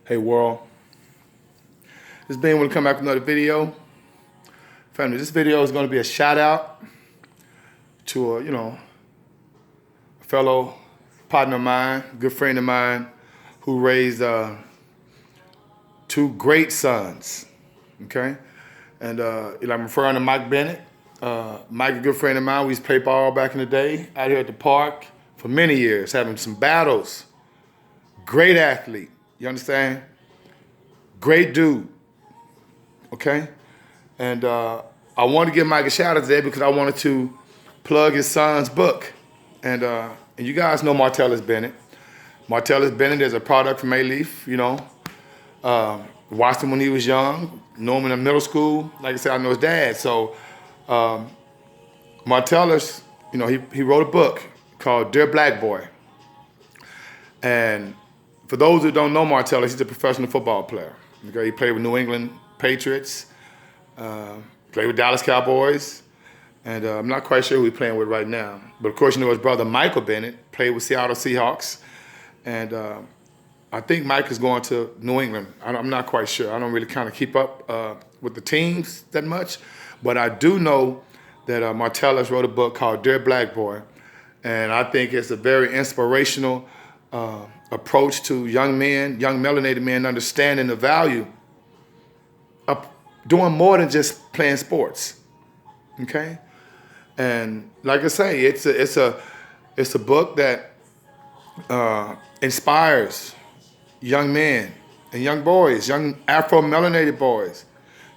Hey world, this Ben will come back with another video. Family, this video is going to be a shout out to a fellow partner of mine, good friend of mine, who raised two great sons. Okay, and I'm referring to Mike Bennett. Mike, a good friend of mine. We used to play ball back in the day out here at the park for many years, having some battles. Great athlete. You understand? Great dude, okay? And I wanted to give Mike a shout out today because I wanted to plug his son's book. And you guys know Martellus Bennett. Martellus Bennett is a product from A-Leaf, watched him when he was young, knew him in middle school. Like I said, I know his dad. So Martellus, he wrote a book called Dear Black Boy. And for those who don't know Martellus, he's a professional football player. Okay? He played with New England Patriots, played with Dallas Cowboys, and I'm not quite sure who he's playing with right now. But of course, his brother Michael Bennett played with Seattle Seahawks, and I think Mike is going to New England. I'm not quite sure. I don't really kind of keep up with the teams that much, but I do know that Martellus wrote a book called Dear Black Boy, and I think it's a very inspirational approach to young men, young melanated men, understanding the value of doing more than just playing sports. Okay, and like I say, it's a book that inspires young men and young boys, young Afro-melanated boys,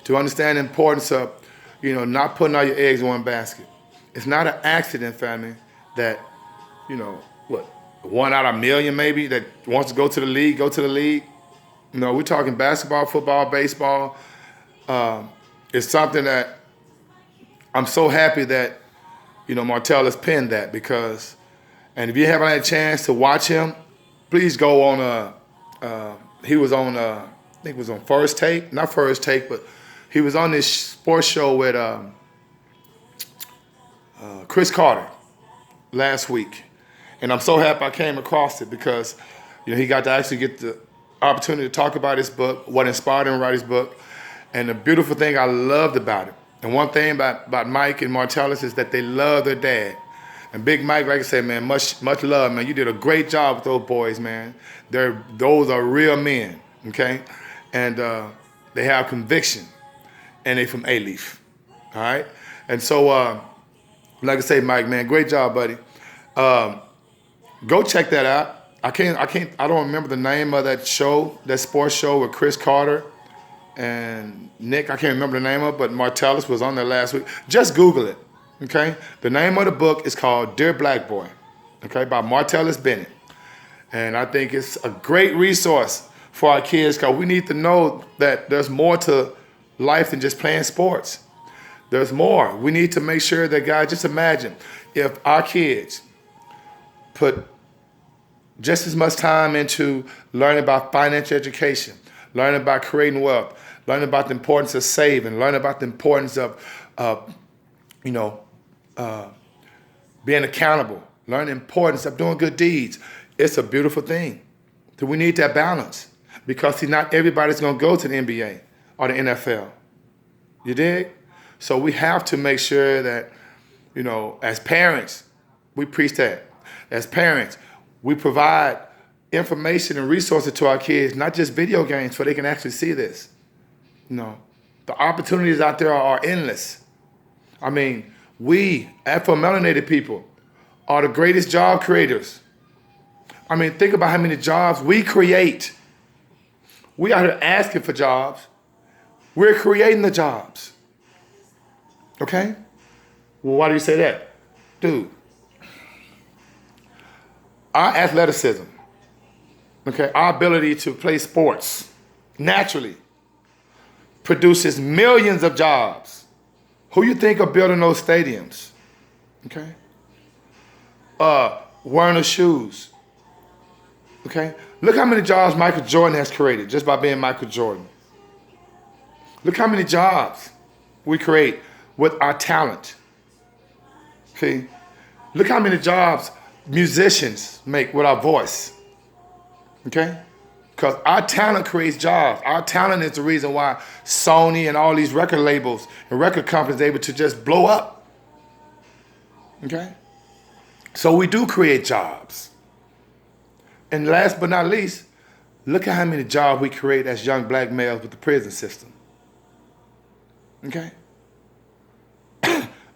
to understand the importance of not putting all your eggs in one basket. It's not an accident, family, that one out of a million maybe that wants to go to the league, we're talking basketball, football, baseball. It's something that I'm so happy that, Martellus penned that and if you haven't had a chance to watch him, please go on, he was on, I think it was on First Take, not First Take, but he was on this sports show with Chris Carter last week. And I'm so happy I came across it because, he got to actually get the opportunity to talk about his book, what inspired him to write his book, and the beautiful thing I loved about it. And one thing about Mike and Martellus is that they love their dad. And Big Mike, like I said, man, much love, man. You did a great job with those boys, man. Those are real men, okay? And they have conviction, and they from A-Leaf, all right? And so, like I say, Mike, man, great job, buddy. Go check that out. I don't remember the name of that show, that sports show with Chris Carter and Nick. I can't remember the name of it, but Martellus was on there last week. Just Google it, okay? The name of the book is called Dear Black Boy, okay, by Martellus Bennett. And I think it's a great resource for our kids because we need to know that there's more to life than just playing sports. There's more. We need to make sure that, guys, just imagine if our kids put just as much time into learning about financial education, learning about creating wealth, learning about the importance of saving, learning about the importance of, being accountable, learning the importance of doing good deeds. It's a beautiful thing. So we need that balance because, not everybody's going to go to the NBA or the NFL. You dig? So we have to make sure that, as parents, we preach that. As parents, we provide information and resources to our kids, not just video games, so they can actually see this. The opportunities out there are endless. I mean, we, Afro-melanated people, are the greatest job creators. I mean, think about how many jobs we create. We out here asking for jobs. We're creating the jobs. Okay? Well, why do you say that? Dude, our athleticism, okay, our ability to play sports naturally produces millions of jobs. Who you think are building those stadiums? Okay? Wearing the shoes. Okay? Look how many jobs Michael Jordan has created just by being Michael Jordan. Look how many jobs we create with our talent. Okay? Look how many jobs musicians make with our voice. Okay? Because our talent creates jobs. Our talent is the reason why Sony and all these record labels and record companies are able to just blow up. Okay? So we do create jobs. And last but not least, look at how many jobs we create as young black males with the prison system. Okay?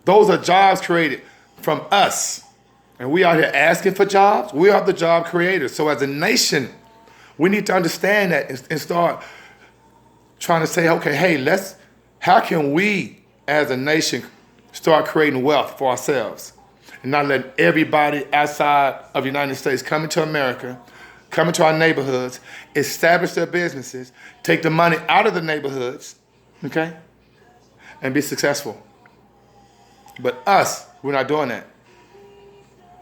Those are jobs created from us. And we out here asking for jobs. We are the job creators. So as a nation, we need to understand that and start trying to say, okay, hey, how can we as a nation start creating wealth for ourselves and not letting everybody outside of the United States come into America, come into our neighborhoods, establish their businesses, take the money out of the neighborhoods, okay, and be successful. But us, we're not doing that,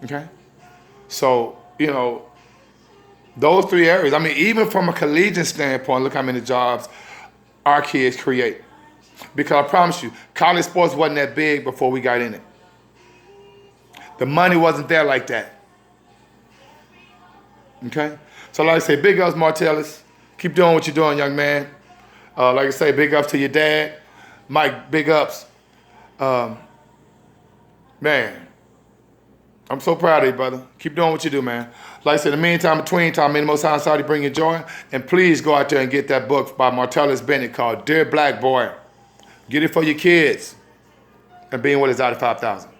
okay? So, those three areas, I mean, even from a collegiate standpoint, look how many jobs our kids create. Because I promise you, college sports wasn't that big before we got in it. The money wasn't there like that. Okay? So like I say, big ups, Martellus. Keep doing what you're doing, young man. Like I say, big ups to your dad. Mike, big ups. Man, I'm so proud of you, brother. Keep doing what you do, man. Like I said, in the meantime, between time, may the Most High Saudi bring you joy. And please go out there and get that book by Martellus Bennett called Dear Black Boy. Get it for your kids. And being what is out of 5,000.